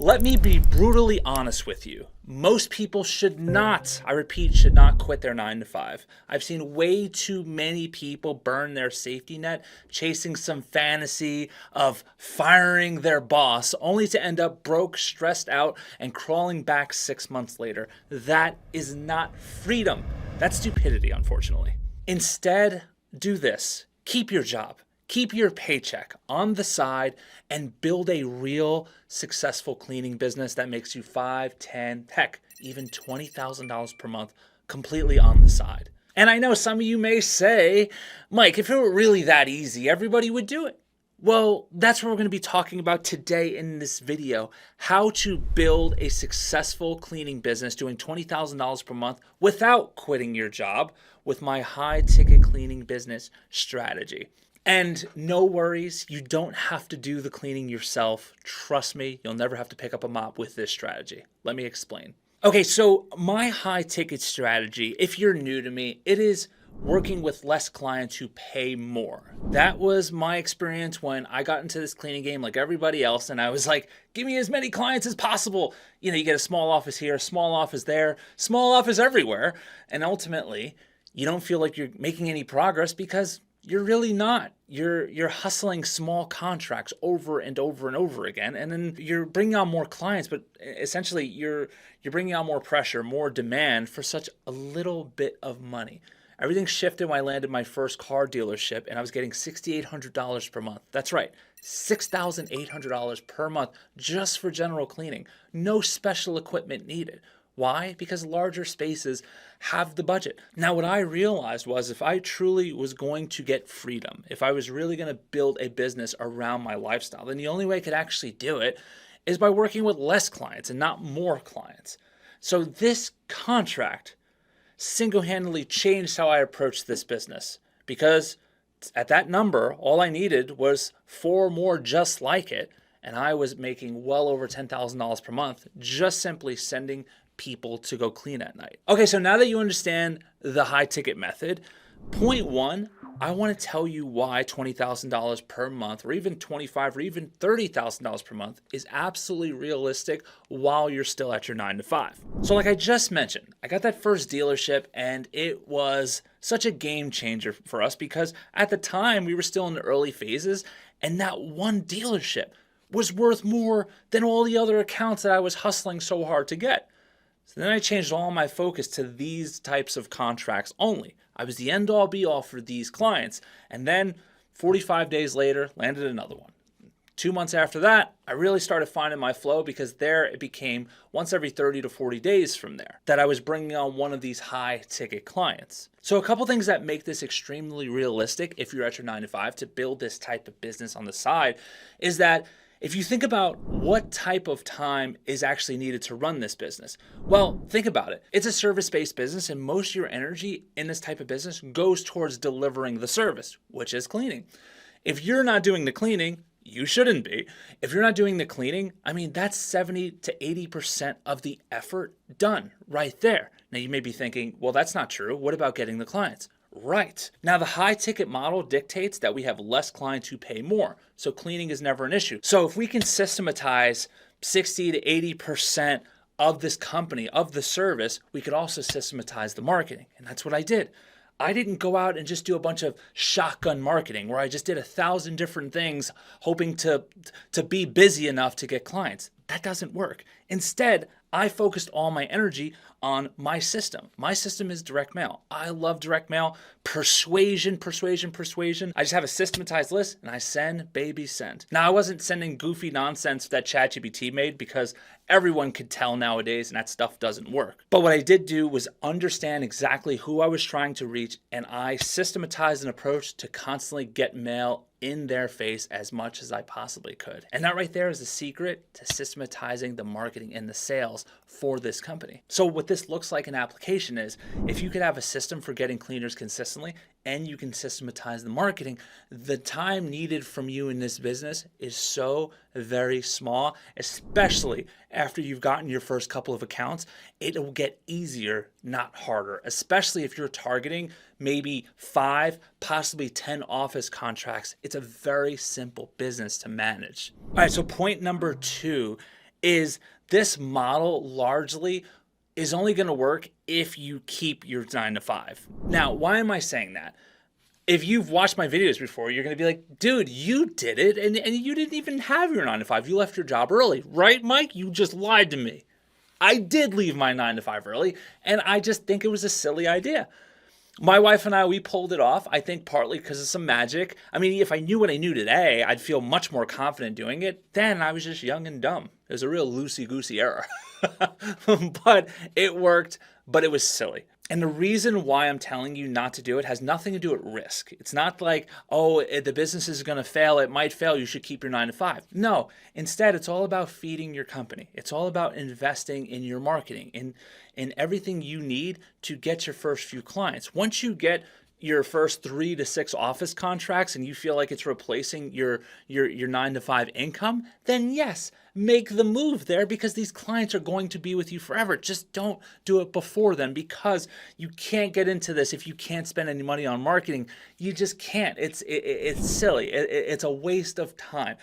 Let me be brutally honest with you. Most people should not, I repeat, should not quit their 9 to 5. I've seen way too many people burn their safety net chasing some fantasy of firing their boss only to end up broke, stressed out, and crawling back 6 months later. That is not freedom. That's stupidity, unfortunately. Instead, do this. Keep your job. Keep your paycheck on the side and build a real successful cleaning business that makes you $5, $10, heck, even $20,000 per month completely on the side. And I know some of you may say, Mike, if it were really that easy, everybody would do it. Well, that's what we're going to be talking about today in this video, how to build a successful cleaning business doing $20,000 per month without quitting your job with my high ticket cleaning business strategy. And no worries, you don't have to do the cleaning yourself. Trust me, you'll never have to pick up a mop with this strategy. Let me explain. Okay, so my high ticket strategy, if you're new to me, it is working with less clients who pay more. That was my experience when I got into this cleaning game like everybody else, and I was like, give me as many clients as possible. You get a small office here, a small office there, small office everywhere, and ultimately, you don't feel like you're making any progress because you're really not. You're hustling small contracts over and over and over again, and then you're bringing on more clients, but essentially you're bringing on more pressure, more demand for such a little bit of money. Everything shifted when I landed my first car dealership, and I was getting $6,800 per month. That's right, $6,800 per month just for general cleaning. No special equipment needed. Why? Because larger spaces have the budget. Now, what I realized was if I truly was going to get freedom, if I was really going to build a business around my lifestyle, then the only way I could actually do it is by working with less clients and not more clients. So this contract single-handedly changed how I approached this business, because at that number, all I needed was 4 more just like it, and I was making well over $10,000 per month just simply sending people to go clean at night. Okay, so now that you understand the high ticket method, point 1, I want to tell you why $20,000 per month or even $25,000 or even $30,000 per month is absolutely realistic while you're still at your 9 to 5. So like I just mentioned, I got that first dealership and it was such a game changer for us because at the time we were still in the early phases, and that one dealership was worth more than all the other accounts that I was hustling so hard to get. So then I changed all my focus to these types of contracts only. I was the end-all be-all for these clients. And then 45 days later, landed another one. 2 months after that, I really started finding my flow because there it became once every 30 to 40 days from there that I was bringing on one of these high-ticket clients. So a couple things that make this extremely realistic if you're at your 9 to 5 to build this type of business on the side is that if you think about what type of time is actually needed to run this business, well, think about it. It's a service-based business, and most of your energy in this type of business goes towards delivering the service, which is cleaning. If you're not doing the cleaning, you shouldn't be. If you're not doing the cleaning, that's 70 to 80% of the effort done right there. Now, you may be thinking, well, that's not true. What about getting the clients? Right. Now, the high ticket model dictates that we have less clients who pay more. So cleaning is never an issue. So if we can systematize 60 to 80% of this company, of the service, we could also systematize the marketing. And that's what I did. I didn't go out and just do a bunch of shotgun marketing where I just did 1,000 different things hoping to be busy enough to get clients. That doesn't work. Instead, I focused all my energy on my system. My system is direct mail. I love direct mail. Persuasion. I just have a systematized list and I send, baby, send. Now, I wasn't sending goofy nonsense that ChatGPT made because everyone could tell nowadays and that stuff doesn't work. But what I did do was understand exactly who I was trying to reach, and I systematized an approach to constantly get mail in their face as much as I possibly could. And that right there is the secret to systematizing the marketing and the sales for this company. So what this looks like in application is if you could have a system for getting cleaners consistently and you can systematize the marketing, the time needed from you in this business is so very small, especially after you've gotten your first couple of accounts. It will get easier, not harder, especially if you're targeting maybe 5, possibly 10 office contracts. It's a very simple business to manage. All right, so point number 2 is this model largely is only going to work if you keep your 9 to 5. Now, why am I saying that? If you've watched my videos before, you're going to be like, dude, you did it, and you didn't even have your 9 to 5. You left your job early, right, Mike? You just lied to me. I did leave my 9 to 5 early, and I just think it was a silly idea. My wife and I, we pulled it off, I think partly because of some magic. I mean, if I knew what I knew today, I'd feel much more confident doing it. Then I was just young and dumb. It was a real loosey-goosey era. But it worked, but it was silly. And the reason why I'm telling you not to do it has nothing to do with risk. It's not like, oh, the business is going to fail. It might fail. You should keep your 9 to 5. No, instead, it's all about feeding your company. It's all about investing in your marketing, in everything you need to get your first few clients. Once you get your first 3 to 6 office contracts and you feel like it's replacing your 9 to 5 income, then yes, make the move there because these clients are going to be with you forever. Just don't do it before then because you can't get into this if you can't spend any money on marketing. You just can't. It's silly. It's a waste of time.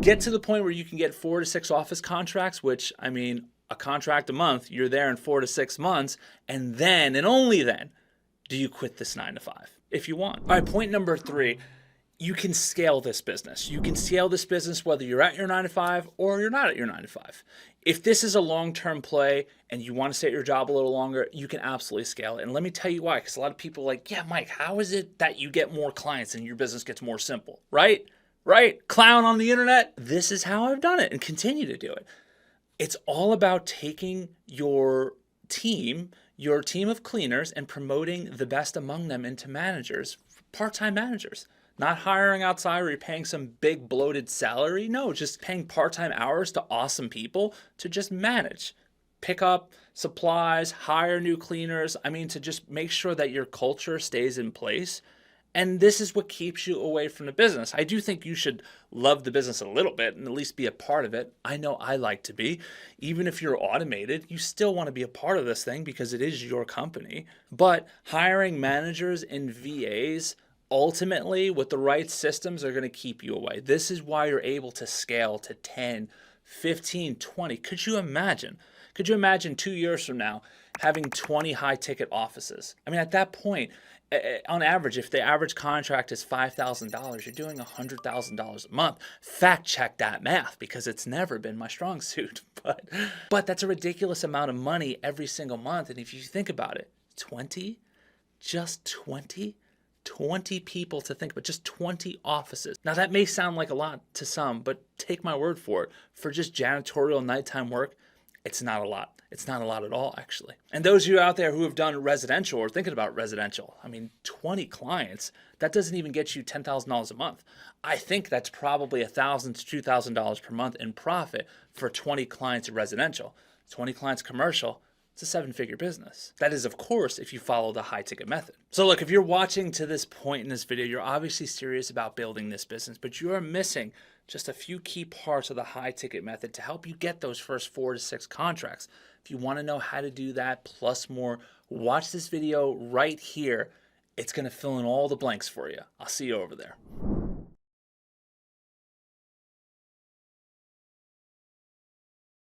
Get to the point where you can get 4 to 6 office contracts, which, I mean, a contract a month, you're there in 4 to 6 months, and then, and only then, do you quit this 9 to 5 if you want? All right, point number 3, you can scale this business. You can scale this business whether you're at your 9 to 5 or you're not at your 9 to 5. If this is a long-term play and you want to stay at your job a little longer, you can absolutely scale it. And let me tell you why, because a lot of people are like, yeah, Mike, how is it that you get more clients and your business gets more simple, right? Right? Clown on the internet. This is how I've done it and continue to do it. It's all about taking your team of cleaners and promoting the best among them into managers, part-time managers. Not hiring outside where you're paying some big bloated salary. No, just paying part-time hours to awesome people to just manage. Pick up supplies, hire new cleaners. I mean, to just make sure that your culture stays in place. And this is what keeps you away from the business. I do think you should love the business a little bit and at least be a part of it. I know I like to be. Even if you're automated, you still want to be a part of this thing because it is your company. But hiring managers and VAs, ultimately, with the right systems, are going to keep you away. This is why you're able to scale to 10, 15, 20. Could you imagine? Could you imagine 2 years from now having 20 high-ticket offices? I mean, at that point, on average, if the average contract is $5,000, you're doing $100,000 a month. Fact check that math because it's never been my strong suit. But that's a ridiculous amount of money every single month. And if you think about it, 20, just 20 people to think about, just 20 offices. Now that may sound like a lot to some, but take my word for it. For just janitorial nighttime work, it's not a lot. It's not a lot at all, actually. And those of you out there who have done residential or thinking about residential, I mean, 20 clients, that doesn't even get you $10,000 a month. I think that's probably $1,000 to $2,000 per month in profit for 20 clients residential. 20 clients commercial, it's a 7-figure business. That is, of course, if you follow the high-ticket method. So look, if you're watching to this point in this video, you're obviously serious about building this business, but you are missing just a few key parts of the high-ticket method to help you get those first 4 to 6 contracts. If you want to know how to do that plus more, watch this video right here. It's going to fill in all the blanks for you. I'll see you over there.